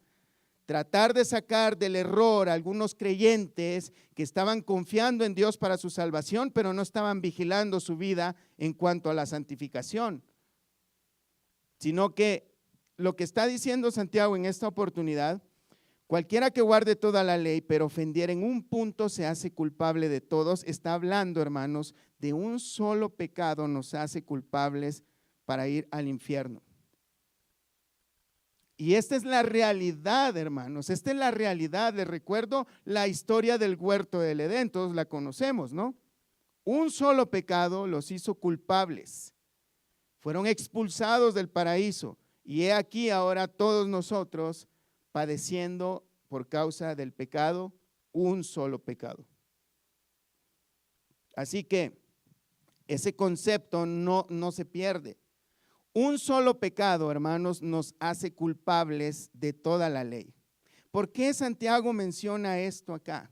tratar de sacar del error a algunos creyentes que estaban confiando en Dios para su salvación, pero no estaban vigilando su vida en cuanto a la santificación. Sino que lo que está diciendo Santiago en esta oportunidad: cualquiera que guarde toda la ley, pero ofendiera en un punto, se hace culpable de todos. Está hablando, hermanos, de un solo pecado nos hace culpables para ir al infierno. Y esta es la realidad, hermanos, esta es la realidad. Les recuerdo la historia del huerto del Edén, todos la conocemos, ¿no? Un solo pecado los hizo culpables. Fueron expulsados del paraíso. Y he aquí ahora todos nosotros padeciendo por causa del pecado, un solo pecado. Así que ese concepto no se pierde. Un solo pecado, hermanos, nos hace culpables de toda la ley. ¿Por qué Santiago menciona esto acá?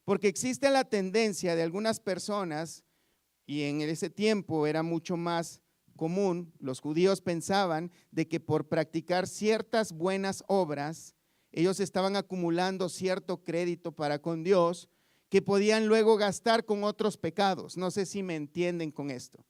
Porque existe la tendencia de algunas personas, y en ese tiempo era mucho más común, los judíos pensaban de que por practicar ciertas buenas obras, ellos estaban acumulando cierto crédito para con Dios que podían luego gastar con otros pecados. No sé si me entienden con esto.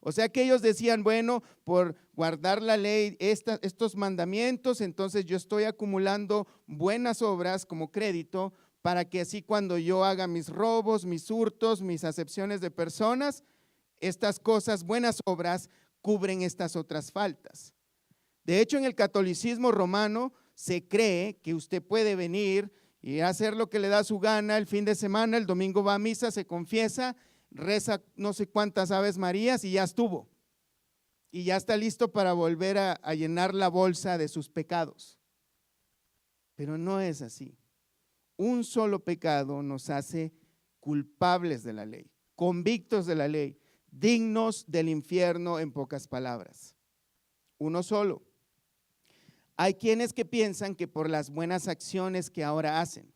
O sea que ellos decían, bueno, por guardar la ley, estos mandamientos, entonces yo estoy acumulando buenas obras como crédito para que así cuando yo haga mis robos, mis hurtos, mis acepciones de personas, estas cosas, buenas obras, cubren estas otras faltas. De hecho, en el catolicismo romano se cree que usted puede venir y hacer lo que le da su gana el fin de semana, el domingo va a misa, se confiesa, reza no sé cuántas Aves Marías y ya estuvo. Y ya está listo para volver a llenar la bolsa de sus pecados. Pero no es así. Un solo pecado nos hace culpables de la ley, convictos de la ley, dignos del infierno, en pocas palabras. Uno solo. Hay quienes que piensan que por las buenas acciones que ahora hacen,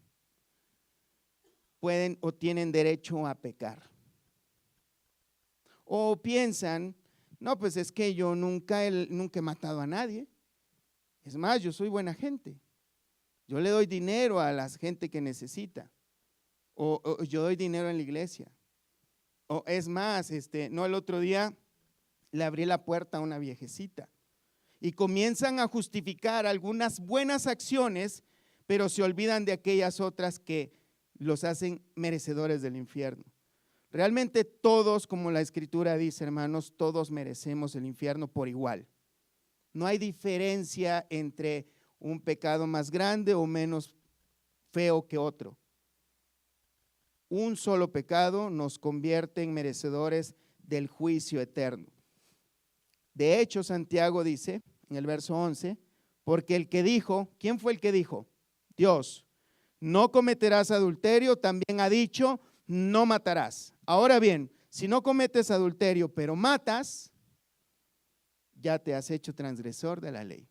pueden o tienen derecho a pecar. O piensan, no, pues es que yo nunca he matado a nadie. Es más, yo soy buena gente. Yo le doy dinero a la gente que necesita. O yo doy dinero en la iglesia. O es más, el otro día le abrí la puerta a una viejecita. Y comienzan a justificar algunas buenas acciones, pero se olvidan de aquellas otras que los hacen merecedores del infierno. Realmente todos, como la Escritura dice, hermanos, todos merecemos el infierno por igual. No hay diferencia entre un pecado más grande o menos feo que otro. Un solo pecado nos convierte en merecedores del juicio eterno. De hecho, Santiago dice en el verso 11, porque el que dijo, ¿quién fue el que dijo? Dios, no cometerás adulterio, también ha dicho, no matarás. Ahora bien, si no cometes adulterio, pero matas, ya te has hecho transgresor de la ley.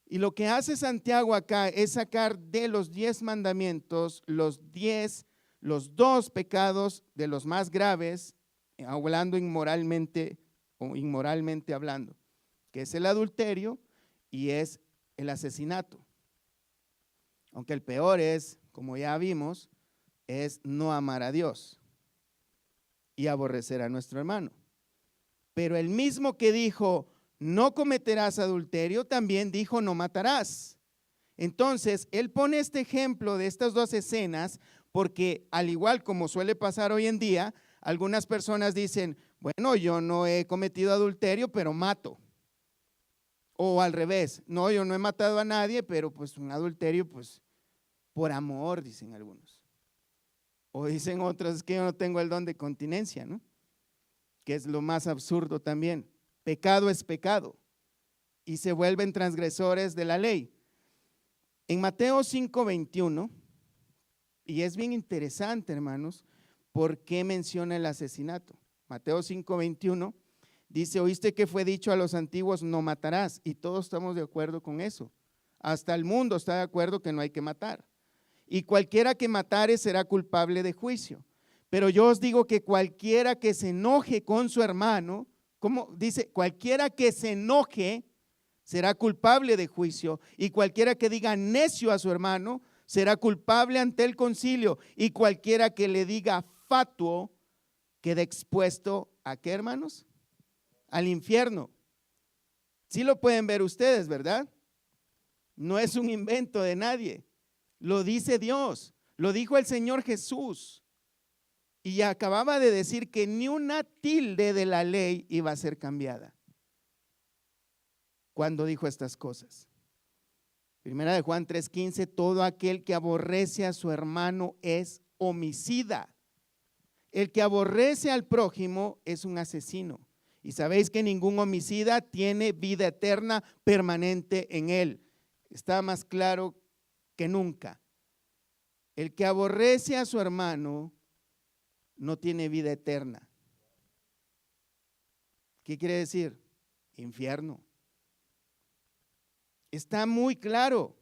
Y lo que hace Santiago acá es sacar de los 10 mandamientos los 2 pecados de los más graves, hablando inmoralmente hablando, que es el adulterio y es el asesinato. Aunque el peor es, como ya vimos, es no amar a Dios y aborrecer a nuestro hermano. Pero el mismo que dijo, no cometerás adulterio, también dijo, no matarás. Entonces, él pone este ejemplo de estas 2 escenas porque, al igual como suele pasar hoy en día, algunas personas dicen, bueno, yo no he cometido adulterio, pero mato. O al revés, no, yo no he matado a nadie, pero pues un adulterio, pues por amor, dicen algunos. O dicen otros, es que yo no tengo el don de continencia, ¿no? Que es lo más absurdo también. Pecado es pecado y se vuelven transgresores de la ley. En Mateo 5:21, y es bien interesante, hermanos, ¿por qué menciona el asesinato? Mateo 5:21 dice, oíste que fue dicho a los antiguos, no matarás, y todos estamos de acuerdo con eso. Hasta el mundo está de acuerdo que no hay que matar. y cualquiera que matare será culpable de juicio. Pero yo os digo que cualquiera que se enoje con su hermano, como dice, cualquiera que se enoje será culpable de juicio, y cualquiera que diga necio a su hermano será culpable ante el concilio, y cualquiera que le diga fatuo queda expuesto ¿a qué, hermanos? Al infierno. Sí lo pueden ver ustedes, ¿verdad? No es un invento de nadie. Lo dice Dios, lo dijo el Señor Jesús. Y acababa de decir que ni una tilde de la ley iba a ser cambiada cuando dijo estas cosas. Primera de Juan 3:15, todo aquel que aborrece a su hermano es homicida. El que aborrece al prójimo es un asesino. Y sabéis que ningún homicida tiene vida eterna permanente en él. Está más claro que nunca. El que aborrece a su hermano no tiene vida eterna. ¿Qué quiere decir? Infierno. Está muy claro.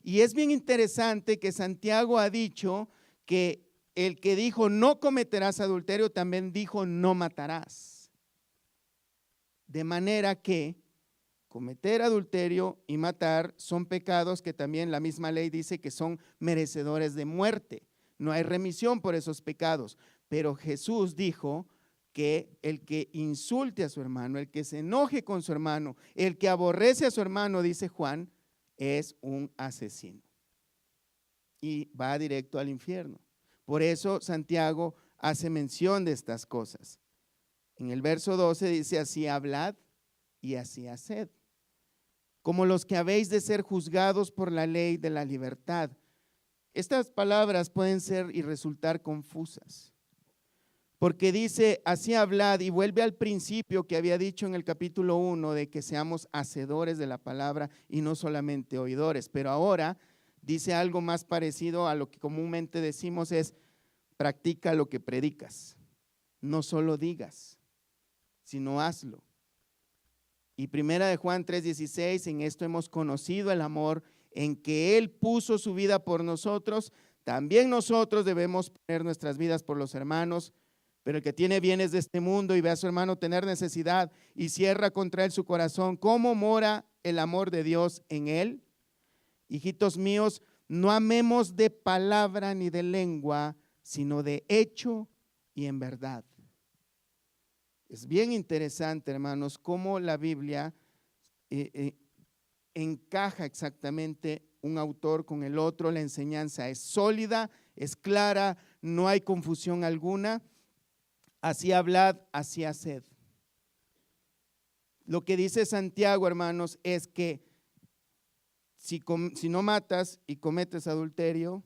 Y es bien interesante que Santiago ha dicho que el que dijo no cometerás adulterio también dijo no matarás. De manera que cometer adulterio y matar son pecados que también la misma ley dice que son merecedores de muerte. No hay remisión por esos pecados. Pero Jesús dijo que el que insulte a su hermano, el que se enoje con su hermano, el que aborrece a su hermano, dice Juan, es un asesino y va directo al infierno. Por eso Santiago hace mención de estas cosas. En el verso 12 dice, así hablad y así haced, como los que habéis de ser juzgados por la ley de la libertad. Estas palabras pueden ser y resultar confusas, porque dice, así hablad, y vuelve al principio que había dicho en el capítulo 1 de que seamos hacedores de la palabra y no solamente oidores. Pero ahora dice algo más parecido a lo que comúnmente decimos es, practica lo que predicas. No solo digas, sino hazlo. Y primera de Juan 3:16, en esto hemos conocido el amor, en que Él puso su vida por nosotros. También nosotros debemos poner nuestras vidas por los hermanos. Pero el que tiene bienes de este mundo y ve a su hermano tener necesidad y cierra contra él su corazón, ¿cómo mora el amor de Dios en él? Hijitos míos, no amemos de palabra ni de lengua, sino de hecho y en verdad. Es bien interesante, hermanos, cómo la Biblia encaja exactamente un autor con el otro. La enseñanza es sólida, es clara, no hay confusión alguna. Así hablad, así haced. Lo que dice Santiago, hermanos, es que si no matas y cometes adulterio,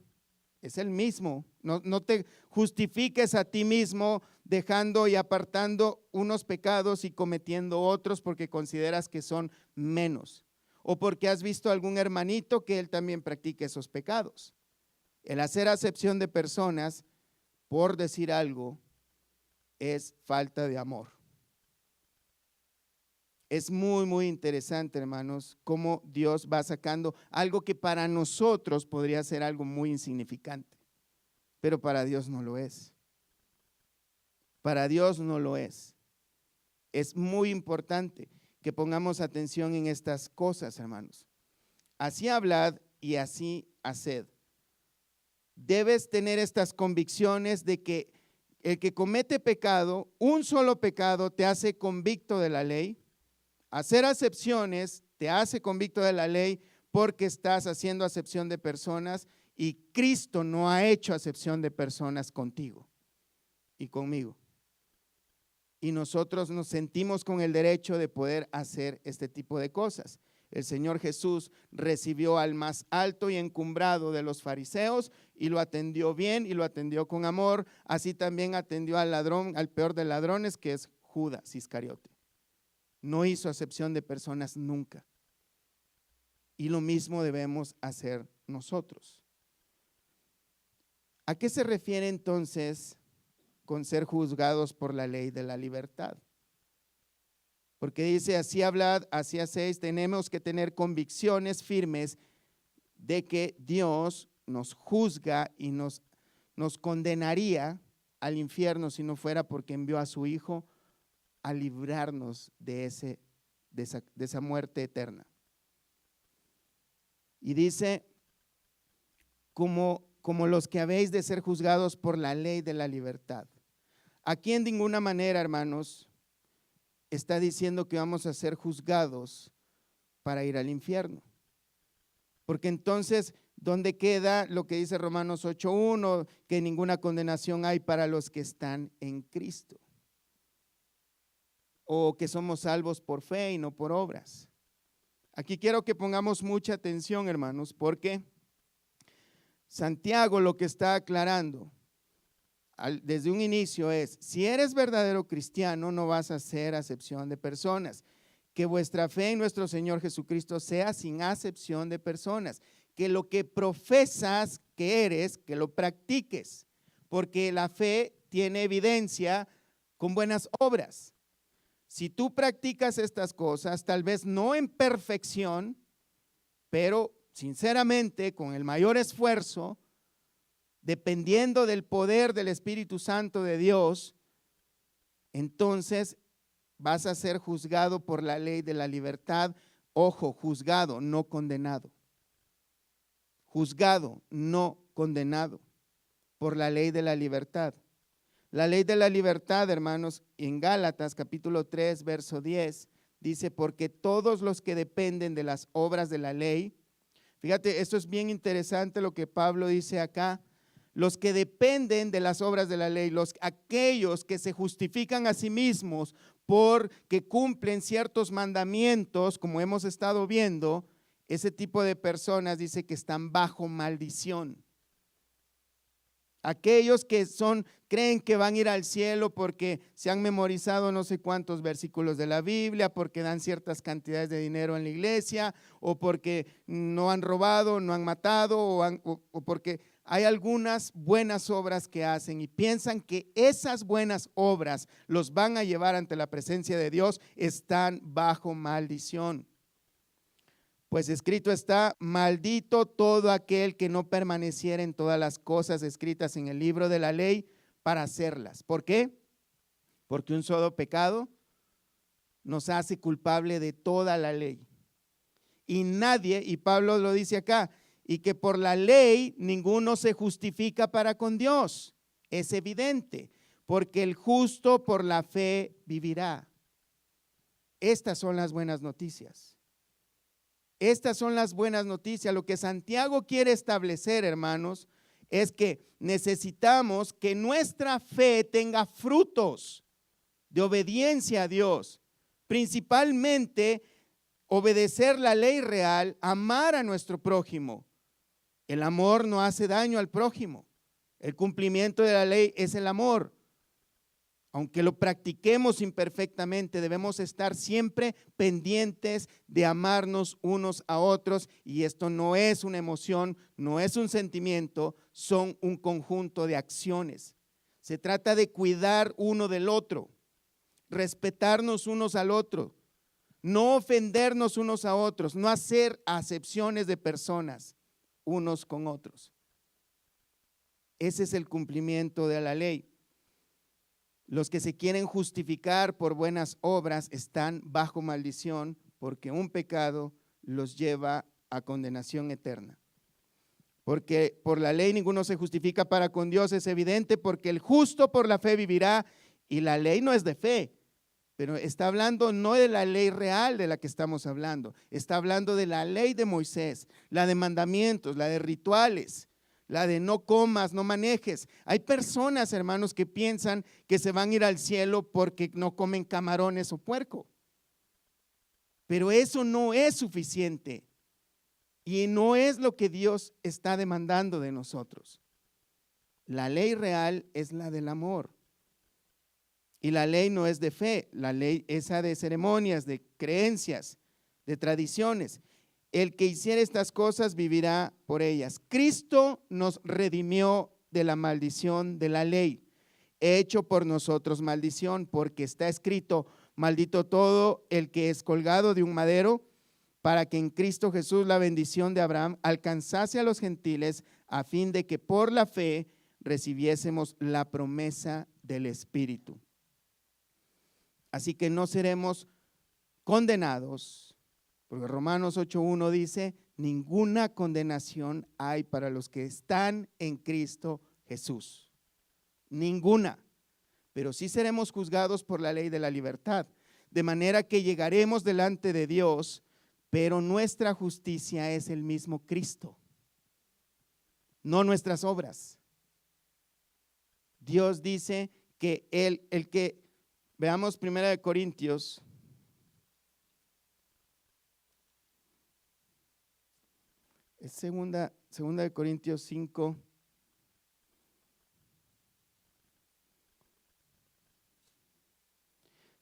es el mismo. No te justifiques a ti mismo dejando y apartando unos pecados y cometiendo otros porque consideras que son menos. O porque has visto a algún hermanito que él también practique esos pecados. El hacer acepción de personas por decir algo es falta de amor. Es muy, muy interesante, hermanos, cómo Dios va sacando algo que para nosotros podría ser algo muy insignificante, pero para Dios no lo es. Para Dios no lo es. Es muy importante que pongamos atención en estas cosas, hermanos. Así hablad y así haced. Debes tener estas convicciones de que el que comete pecado, un solo pecado te hace convicto de la ley. Hacer acepciones te hace convicto de la ley porque estás haciendo acepción de personas y Cristo no ha hecho acepción de personas contigo y conmigo. Y nosotros nos sentimos con el derecho de poder hacer este tipo de cosas. El Señor Jesús recibió al más alto y encumbrado de los fariseos y lo atendió bien y lo atendió con amor. Así también atendió al ladrón, al peor de ladrones, que es Judas Iscariote. No hizo acepción de personas nunca. Y lo mismo debemos hacer nosotros. ¿A qué se refiere entonces con ser juzgados por la ley de la libertad? Porque dice, así hablad, así hacéis. Tenemos que tener convicciones firmes de que Dios nos juzga y nos condenaría al infierno si no fuera porque envió a su Hijo a librarnos de esa muerte eterna. Y dice, como los que habéis de ser juzgados por la ley de la libertad. Aquí en ninguna manera, hermanos, está diciendo que vamos a ser juzgados para ir al infierno. Porque entonces, ¿dónde queda lo que dice Romanos 8:1? Que ninguna condenación hay para los que están en Cristo. O que somos salvos por fe y no por obras. Aquí quiero que pongamos mucha atención, hermanos, porque Santiago lo que está aclarando desde un inicio es, si eres verdadero cristiano, no vas a hacer acepción de personas. Que vuestra fe en nuestro Señor Jesucristo sea sin acepción de personas. Que lo que profesas que eres, que lo practiques, porque la fe tiene evidencia con buenas obras. Si tú practicas estas cosas, tal vez no en perfección, pero sinceramente con el mayor esfuerzo, dependiendo del poder del Espíritu Santo de Dios, entonces vas a ser juzgado por la ley de la libertad. Ojo, juzgado, no condenado. Juzgado, no condenado por la ley de la libertad. La ley de la libertad, hermanos, en Gálatas capítulo 3, verso 10, dice, porque todos los que dependen de las obras de la ley, fíjate, esto es bien interesante lo que Pablo dice acá, los que dependen de las obras de la ley, aquellos que se justifican a sí mismos porque cumplen ciertos mandamientos, como hemos estado viendo, ese tipo de personas dice que están bajo maldición. Aquellos que creen que van a ir al cielo porque se han memorizado no sé cuántos versículos de la Biblia, porque dan ciertas cantidades de dinero en la iglesia, o porque no han robado, no han matado, o porque hay algunas buenas obras que hacen y piensan que esas buenas obras los van a llevar ante la presencia de Dios, están bajo maldición. Pues escrito está, maldito todo aquel que no permaneciera en todas las cosas escritas en el libro de la ley para hacerlas. ¿Por qué? Porque un solo pecado nos hace culpable de toda la ley. Y nadie, y Pablo lo dice acá, y que por la ley ninguno se justifica para con Dios. Es evidente, porque el justo por la fe vivirá. Estas son las buenas noticias. Estas son las buenas noticias. Lo que Santiago quiere establecer, hermanos, es que necesitamos que nuestra fe tenga frutos de obediencia a Dios. Principalmente, obedecer la ley real, amar a nuestro prójimo. El amor no hace daño al prójimo. El cumplimiento de la ley es el amor. Aunque lo practiquemos imperfectamente, debemos estar siempre pendientes de amarnos unos a otros. Y esto no es una emoción, no es un sentimiento, son un conjunto de acciones. Se trata de cuidar uno del otro, respetarnos unos al otro, no ofendernos unos a otros, no hacer acepciones de personas unos con otros. Ese es el cumplimiento de la ley. Los que se quieren justificar por buenas obras están bajo maldición porque un pecado los lleva a condenación eterna. Porque por la ley ninguno se justifica para con Dios, es evidente, porque el justo por la fe vivirá, y la ley no es de fe, pero está hablando no de la ley real de la que estamos hablando, está hablando de la ley de Moisés, la de mandamientos, la de rituales, la de no comas, no manejes. Hay personas, hermanos, que piensan que se van a ir al cielo porque no comen camarones o puerco. Pero eso no es suficiente y no es lo que Dios está demandando de nosotros. La ley real es la del amor. Y la ley no es de fe, la ley es de ceremonias, de creencias, de tradiciones. El que hiciera estas cosas vivirá por ellas. Cristo nos redimió de la maldición de la ley, hecho por nosotros maldición, porque está escrito, maldito todo el que es colgado de un madero, para que en Cristo Jesús la bendición de Abraham alcanzase a los gentiles, a fin de que por la fe recibiésemos la promesa del Espíritu. Así que no seremos condenados, porque Romanos 8:1 dice: ninguna condenación hay para los que están en Cristo Jesús. Ninguna. Pero sí seremos juzgados por la ley de la libertad, de manera que llegaremos delante de Dios, pero nuestra justicia es el mismo Cristo, no nuestras obras. Dios dice que el que, veamos 1 Corintios, es segunda de Corintios 5.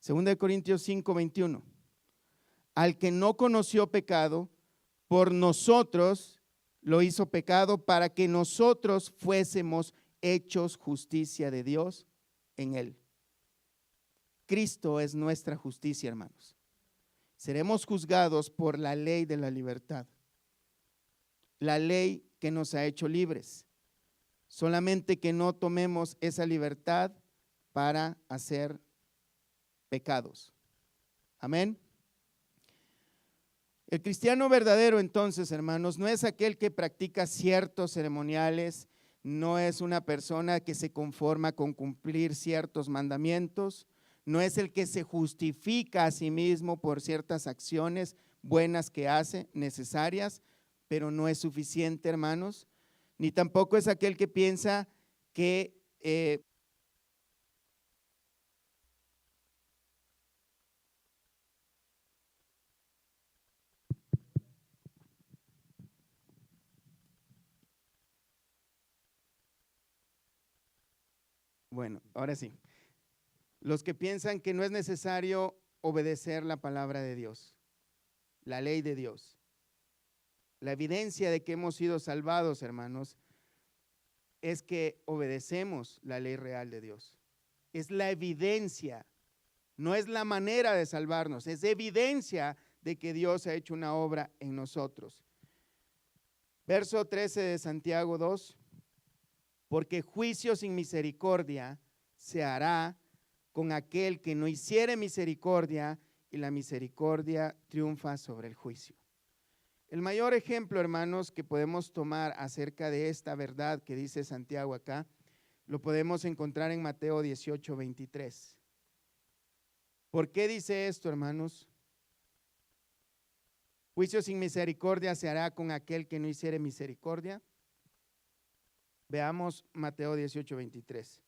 Segunda de Corintios 5:21. Al que no conoció pecado, por nosotros lo hizo pecado para que nosotros fuésemos hechos justicia de Dios en él. Cristo es nuestra justicia, hermanos. Seremos juzgados por la ley de la libertad, la ley que nos ha hecho libres. Solamente que no tomemos esa libertad para hacer pecados. Amén. El cristiano verdadero, entonces, hermanos, no es aquel que practica ciertos ceremoniales, no es una persona que se conforma con cumplir ciertos mandamientos, no es el que se justifica a sí mismo por ciertas acciones buenas que hace, necesarias, pero no es suficiente, hermanos, ni tampoco es aquel que piensa que bueno, ahora sí, los que piensan que no es necesario obedecer la palabra de Dios, la ley de Dios. La evidencia de que hemos sido salvados, hermanos, es que obedecemos la ley real de Dios. Es la evidencia, no es la manera de salvarnos, es evidencia de que Dios ha hecho una obra en nosotros. Verso 13 de Santiago 2. Porque juicio sin misericordia se hará con aquel que no hiciere misericordia, y la misericordia triunfa sobre el juicio. El mayor ejemplo, hermanos, que podemos tomar acerca de esta verdad que dice Santiago acá, lo podemos encontrar en Mateo 18:23. ¿Por qué dice esto, hermanos? Juicio sin misericordia se hará con aquel que no hiciere misericordia. Veamos Mateo 18:23.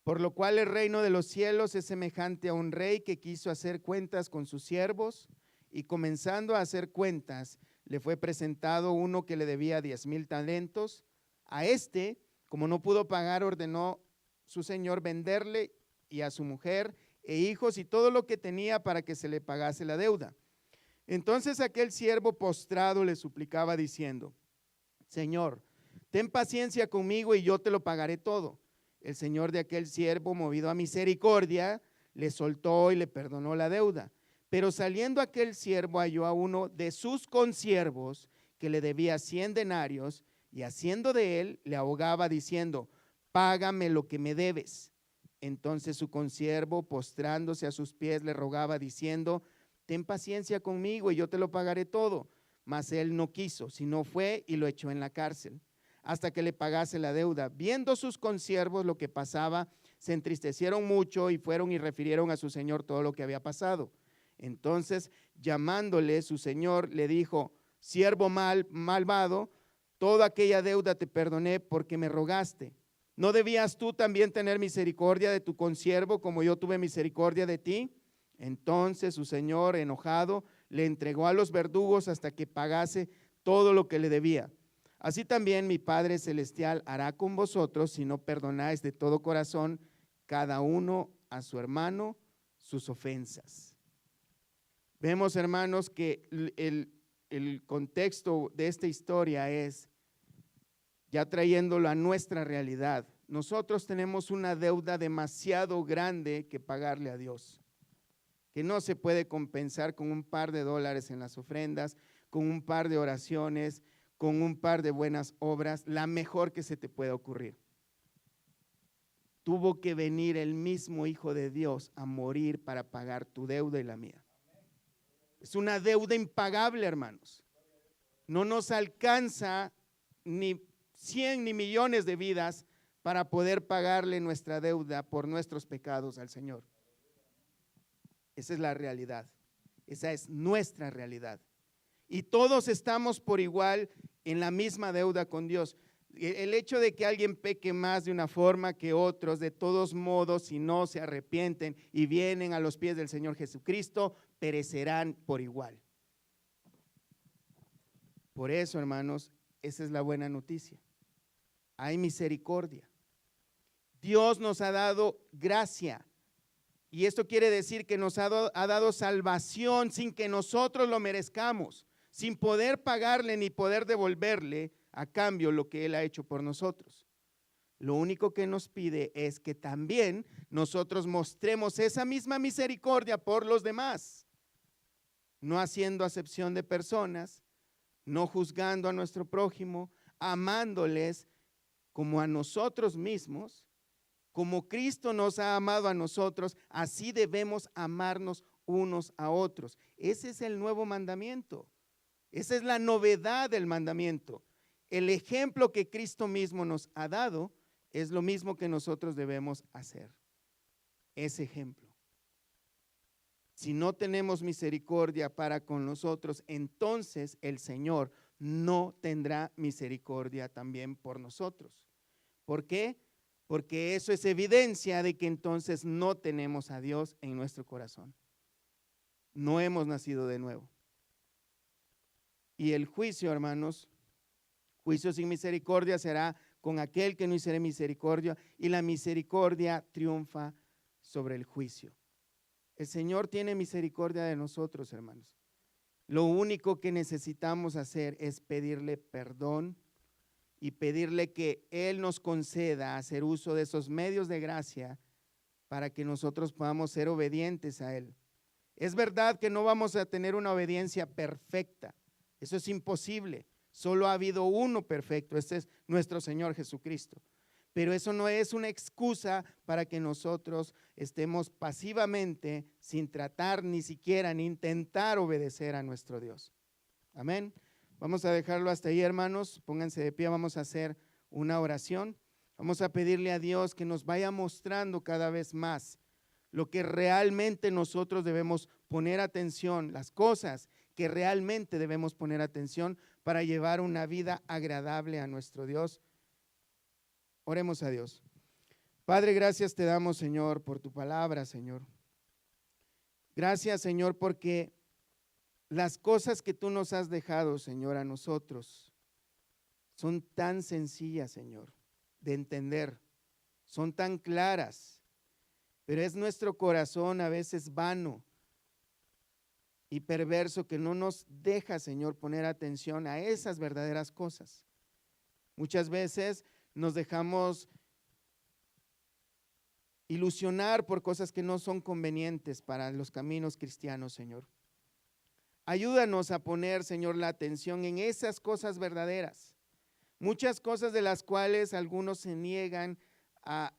Por lo cual el reino de los cielos es semejante a un rey que quiso hacer cuentas con sus siervos, y comenzando a hacer cuentas, le fue presentado uno que le debía 10,000 talentos. A este, como no pudo pagar, ordenó su señor venderle y a su mujer e hijos y todo lo que tenía para que se le pagase la deuda. Entonces aquel siervo postrado le suplicaba diciendo: Señor, ten paciencia conmigo y yo te lo pagaré todo. El señor de aquel siervo, movido a misericordia, le soltó y le perdonó la deuda. Pero saliendo aquel siervo halló a uno de sus consiervos que le debía 100 denarios, y haciendo de él le ahogaba diciendo: págame lo que me debes. Entonces su consiervo, postrándose a sus pies, le rogaba diciendo: ten paciencia conmigo y yo te lo pagaré todo. Mas él no quiso, sino fue y lo echó en la cárcel, hasta que le pagase la deuda. Viendo sus consiervos lo que pasaba, se entristecieron mucho y fueron y refirieron a su señor todo lo que había pasado. Entonces, llamándole su señor, le dijo: siervo malvado, toda aquella deuda te perdoné porque me rogaste. ¿No debías tú también tener misericordia de tu consiervo como yo tuve misericordia de ti? Entonces su señor, enojado, le entregó a los verdugos hasta que pagase todo lo que le debía. Así también mi Padre Celestial hará con vosotros si no perdonáis de todo corazón cada uno a su hermano sus ofensas. Vemos, hermanos, que el contexto de esta historia es, ya trayéndolo a nuestra realidad, nosotros tenemos una deuda demasiado grande que pagarle a Dios, que no se puede compensar con un par de dólares en las ofrendas, con un par de oraciones, con un par de buenas obras, la mejor que se te pueda ocurrir. Tuvo que venir el mismo Hijo de Dios a morir para pagar tu deuda y la mía. Es una deuda impagable, hermanos. No nos alcanza ni 100 ni millones de vidas para poder pagarle nuestra deuda por nuestros pecados al Señor. Esa es la realidad. Esa es nuestra realidad. Y todos estamos por igual en la misma deuda con Dios. El hecho de que alguien peque más de una forma que otros, de todos modos, si no se arrepienten y vienen a los pies del Señor Jesucristo, perecerán por igual. Por eso, hermanos, esa es la buena noticia. Hay misericordia. Dios nos ha dado gracia. Y esto quiere decir que nos ha dado salvación sin que nosotros lo merezcamos, sin poder pagarle ni poder devolverle a cambio lo que Él ha hecho por nosotros. Lo único que nos pide es que también nosotros mostremos esa misma misericordia por los demás, no haciendo acepción de personas, no juzgando a nuestro prójimo, amándoles como a nosotros mismos. Como Cristo nos ha amado a nosotros, así debemos amarnos unos a otros. Ese es el nuevo mandamiento. Esa es la novedad del mandamiento. El ejemplo que Cristo mismo nos ha dado es lo mismo que nosotros debemos hacer. Ese ejemplo. Si no tenemos misericordia para con nosotros, entonces el Señor no tendrá misericordia también por nosotros. ¿Por qué? Porque eso es evidencia de que entonces no tenemos a Dios en nuestro corazón. No hemos nacido de nuevo. Y el juicio, hermanos, juicio sin misericordia será con aquel que no hiciere misericordia, y la misericordia triunfa sobre el juicio. El Señor tiene misericordia de nosotros, hermanos. Lo único que necesitamos hacer es pedirle perdón y pedirle que Él nos conceda hacer uso de esos medios de gracia para que nosotros podamos ser obedientes a Él. Es verdad que no vamos a tener una obediencia perfecta, eso es imposible, solo ha habido uno perfecto, este es nuestro Señor Jesucristo. Pero eso no es una excusa para que nosotros estemos pasivamente sin tratar ni siquiera ni intentar obedecer a nuestro Dios. Amén. Vamos a dejarlo hasta ahí, hermanos. Pónganse de pie, vamos a hacer una oración. Vamos a pedirle a Dios que nos vaya mostrando cada vez más lo que realmente nosotros debemos poner atención, las cosas que realmente debemos poner atención para llevar una vida agradable a nuestro Dios. Oremos a Dios. Padre, gracias te damos, Señor, por tu palabra, Señor. Gracias, Señor, porque las cosas que tú nos has dejado, Señor, a nosotros, son tan sencillas, Señor, de entender, son tan claras, pero es nuestro corazón a veces vano y perverso que no nos deja, Señor, poner atención a esas verdaderas cosas. Muchas veces nos dejamos ilusionar por cosas que no son convenientes para los caminos cristianos, Señor. Ayúdanos a poner, Señor, la atención en esas cosas verdaderas. Muchas cosas de las cuales algunos se niegan a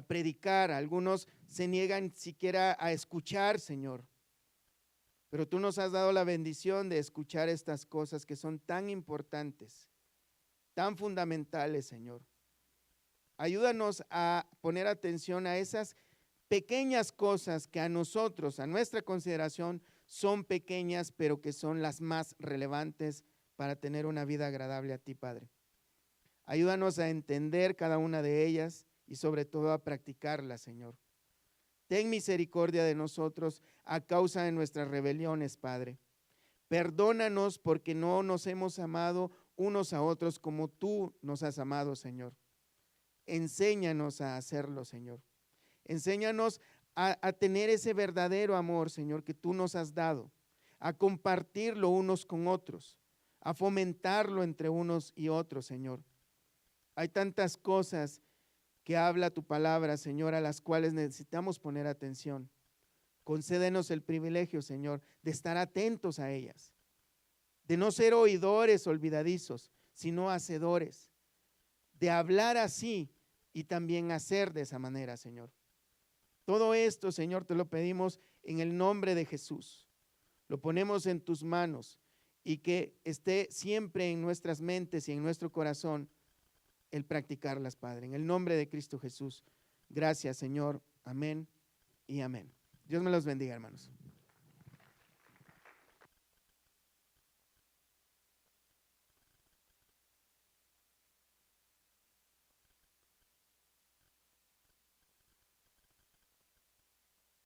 predicar, algunos se niegan siquiera a escuchar, Señor. Pero tú nos has dado la bendición de escuchar estas cosas que son tan importantes, tan fundamentales, Señor. Ayúdanos a poner atención a esas pequeñas cosas que a nosotros, a nuestra consideración, son pequeñas, pero que son las más relevantes para tener una vida agradable a ti, Padre. Ayúdanos a entender cada una de ellas y sobre todo a practicarlas, Señor. Ten misericordia de nosotros a causa de nuestras rebeliones, Padre. Perdónanos porque no nos hemos amado unos a otros como tú nos has amado, Señor. Enséñanos a hacerlo, Señor. Enséñanos a tener ese verdadero amor, Señor, que tú nos has dado, a compartirlo unos con otros, a fomentarlo entre unos y otros, Señor. Hay tantas cosas que habla tu palabra, Señor, a las cuales necesitamos poner atención. Concédenos el privilegio, Señor, de estar atentos a ellas, de no ser oidores olvidadizos, sino hacedores, de hablar así y también hacer de esa manera, Señor. Todo esto, Señor, te lo pedimos en el nombre de Jesús. Lo ponemos en tus manos y que esté siempre en nuestras mentes y en nuestro corazón el practicarlas, Padre. En el nombre de Cristo Jesús. Gracias, Señor. Amén y amén. Dios me los bendiga, hermanos.